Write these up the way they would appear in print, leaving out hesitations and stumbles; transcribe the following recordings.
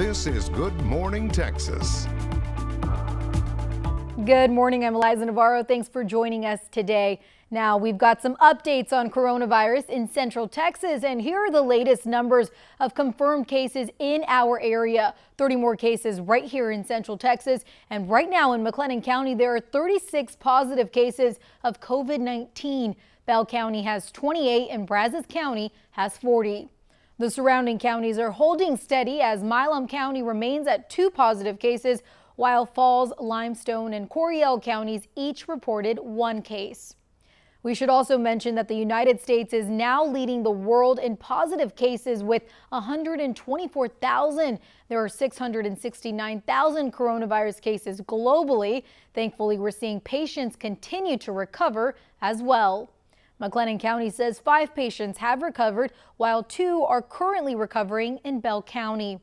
This is Good Morning Texas. Good morning, I'm Eliza Navarro. Thanks for joining us today. Now, we've got some updates on coronavirus in Central Texas, and here are the latest numbers of confirmed cases in our area. 30 more cases right here in Central Texas, and right now in McLennan County, there are 36 positive cases of COVID-19. Bell County has 28 and Brazos County has 40. The surrounding counties are holding steady as Milam County remains at 2 positive cases, while Falls, Limestone, and Coryell counties each reported 1 case. We should also mention that the United States is now leading the world in positive cases with 124,000. There are 669,000 coronavirus cases globally. Thankfully, we're seeing patients continue to recover as well. McLennan County says 5 patients have recovered, while 2 are currently recovering in Bell County.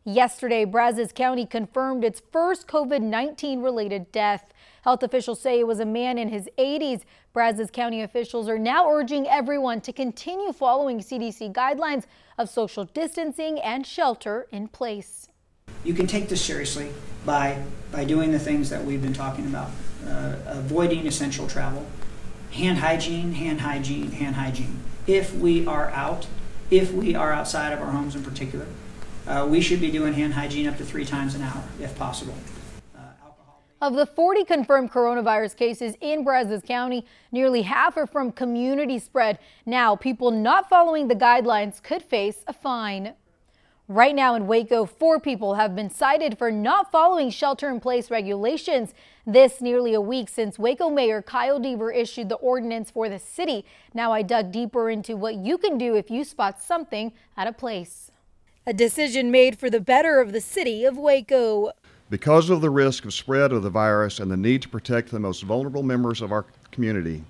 Yesterday, Brazos County confirmed its first COVID-19 related death. Health officials say it was a man in his 80s. Brazos County officials are now urging everyone to continue following CDC guidelines of social distancing and shelter in place. You can take this seriously by doing the things that we've been talking about. Avoiding essential travel, hand hygiene, hand hygiene, hand hygiene. If we are outside of our homes in particular, we should be doing hand hygiene up to 3 times an hour if possible. Of the 40 confirmed coronavirus cases in Brazos County, nearly half are from community spread. Now, people not following the guidelines could face a fine. Right now in Waco, 4 people have been cited for not following shelter-in-place regulations. This nearly a week since Waco Mayor Kyle Deaver issued the ordinance for the city. Now I dug deeper into what you can do if you spot something at a place. A decision made for the better of the city of Waco. Because of the risk of spread of the virus and the need to protect the most vulnerable members of our community,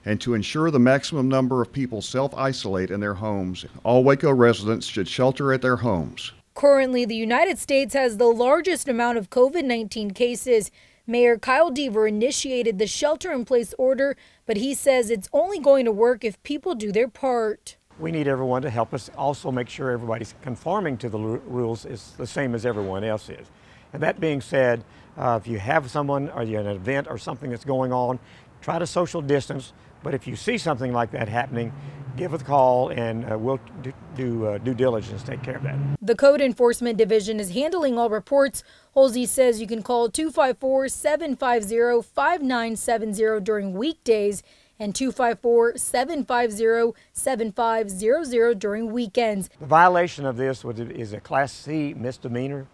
and to ensure the maximum number of people self-isolate in their homes, all Waco residents should shelter at their homes. Currently, the United States has the largest amount of COVID-19 cases. Mayor Kyle Deaver initiated the shelter-in-place order, but he says it's only going to work if people do their part. We need everyone to help us also make sure everybody's conforming to the rules is the same as everyone else is. And that being said, if you have someone or you're at an event or something that's going on, try to social distance. But if you see something like that happening, give us a call and we'll do due diligence to take care of that. The Code Enforcement Division is handling all reports. Halsey says you can call 254-750-5970 during weekdays and 254-750-7500 during weekends. The violation of this is a Class C misdemeanor,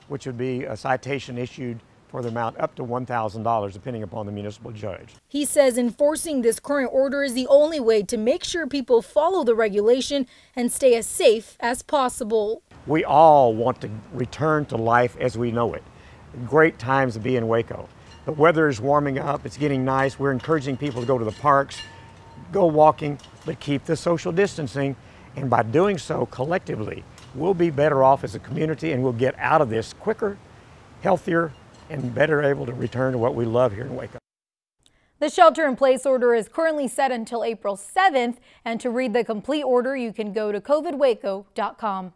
which would be a citation issued for the amount up to $1,000, depending upon the municipal judge. He says enforcing this current order is the only way to make sure people follow the regulation and stay as safe as possible. We all want to return to life as we know it. Great times to be in Waco. The weather is warming up, it's getting nice. We're encouraging people to go to the parks, go walking, but keep the social distancing. And by doing so collectively, we'll be better off as a community and we'll get out of this quicker, healthier, and better able to return to what we love here in Waco. The shelter-in-place order is currently set until April 7th, and to read the complete order, you can go to covidwaco.com.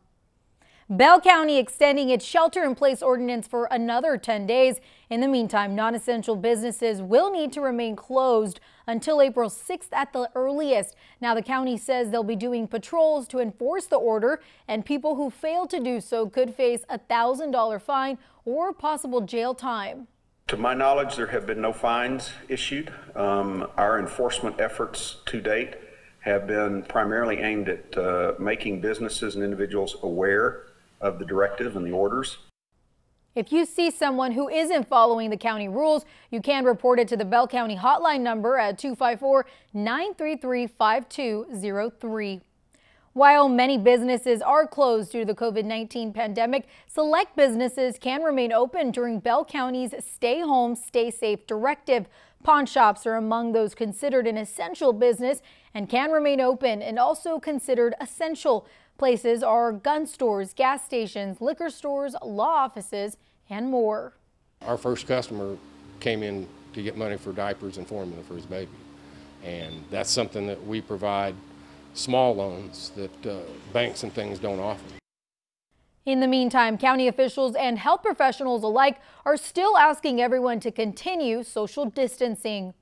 Bell County extending its shelter-in-place ordinance for another 10 days. In the meantime, non-essential businesses will need to remain closed until April 6th at the earliest. Now, the county says they'll be doing patrols to enforce the order, and people who fail to do so could face a $1,000 fine or possible jail time. To my knowledge, there have been no fines issued. Our enforcement efforts to date have been primarily aimed at making businesses and individuals aware of the directive and the orders. If you see someone who isn't following the county rules, you can report it to the Bell County hotline number at 254-933-5203. While many businesses are closed due to the COVID-19 pandemic, select businesses can remain open during Bell County's Stay Home, Stay Safe directive. Pawn shops are among those considered an essential business and can remain open and also considered essential. Places are gun stores, gas stations, liquor stores, law offices, and more. Our first customer came in to get money for diapers and formula for his baby. And that's something that we provide small loans that banks and things don't offer. In the meantime, county officials and health professionals alike are still asking everyone to continue social distancing.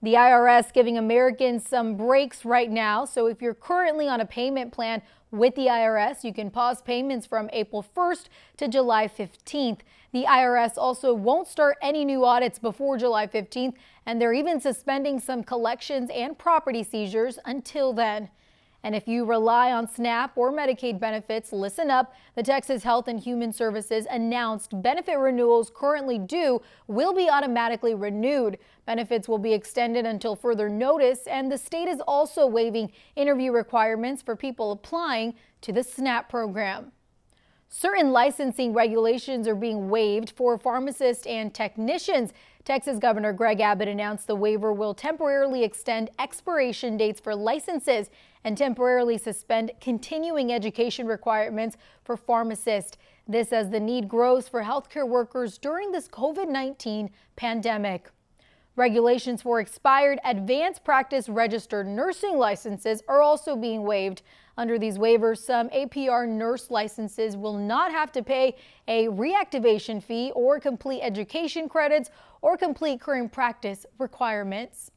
The IRS giving Americans some breaks right now, so if you're currently on a payment plan with the IRS, you can pause payments from April 1st to July 15th. The IRS also won't start any new audits before July 15th, and they're even suspending some collections and property seizures until then. And if you rely on SNAP or Medicaid benefits, listen up. The Texas Health and Human Services announced benefit renewals currently due will be automatically renewed. Benefits will be extended until further notice, and the state is also waiving interview requirements for people applying to the SNAP program. Certain licensing regulations are being waived for pharmacists and technicians. Texas Governor Greg Abbott announced the waiver will temporarily extend expiration dates for licenses and temporarily suspend continuing education requirements for pharmacists. This as the need grows for healthcare workers during this COVID-19 pandemic. Regulations for expired advanced practice registered nursing licenses are also being waived. Under these waivers, some APR nurse licenses will not have to pay a reactivation fee or complete education credits or complete current practice requirements.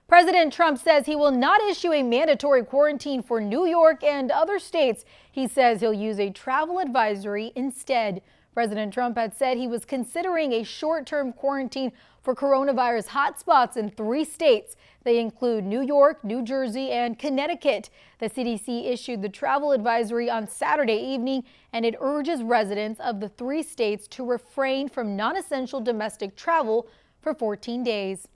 President Trump says he will not issue a mandatory quarantine for New York and other states. He says he'll use a travel advisory instead. President Trump had said he was considering a short-term quarantine for coronavirus hotspots in 3 states. They include New York, New Jersey, and Connecticut. The CDC issued the travel advisory on Saturday evening, and it urges residents of the 3 states to refrain from non-essential domestic travel for 14 days.